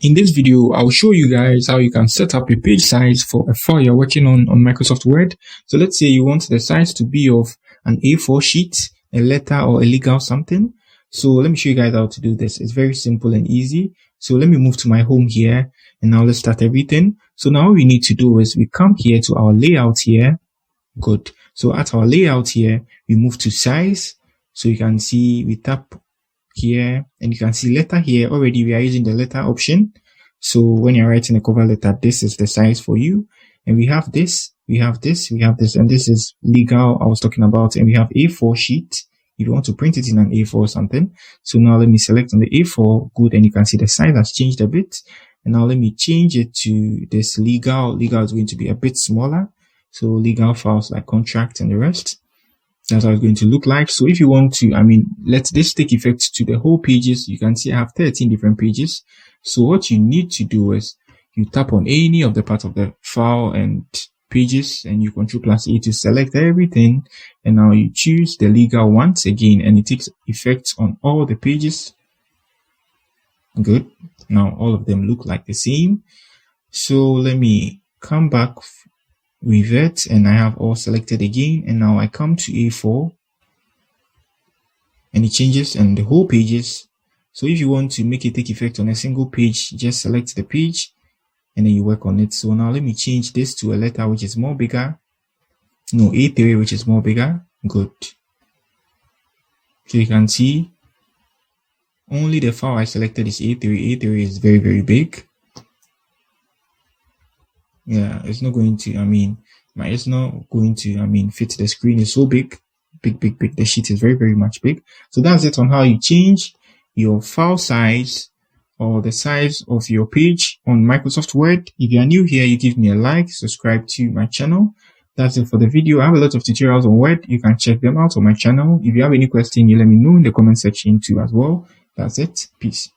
In this video, I'll show you guys how you can set up a page size for a file you're working on Microsoft Word. So let's say you want the size to be of an A4 sheet, a letter or a legal something. So let me show you guys how to do this. It's very simple and easy. So let me move to my home here and now let's start everything. So now what we need to do is we come here to our layout here. Good. So at our layout here, we move to size. So you can see we tap here and you can see letter here. Already we are using the letter option. So when you're writing a cover letter, this is the size for you. And we have this, we have this, and this is legal I was talking about. And we have A4 sheet if you want to print it in an A4 or something. So now let me select on the A4. Good. And you can see the size has changed a bit. And now let me change it to this legal. Legal is going to be a bit smaller. So legal files like contract and the rest. That's how it's going to look like. So if you want to, let this take effect to the whole pages. You can see I have 13 different pages. So what you need to do is you tap on any of the part of the file and pages and you Ctrl+A to select everything. And now you choose the legal once again and it takes effect on all the pages. Good. Now all of them look like the same. So let me come back with it and I have all selected again, and now I come to A4 and it changes and the whole pages. So if you want to make it take effect on a single page, just select the page and then you work on it. So now let me change this to a letter which is more bigger. No, A3 which is more bigger. Good. So you can see only the file I selected is A3. A3 is very, very big. Yeah, it's not going to, it's not going to, fit the screen. Is so big. Big. The sheet is very, very much big. So that's it on how you change your file size or the size of your page on Microsoft Word. If you are new here, you give me a like, subscribe to my channel. That's it for the video. I have a lot of tutorials on Word. You can check them out on my channel. If you have any question, you let me know in the comment section too as well. That's it. Peace.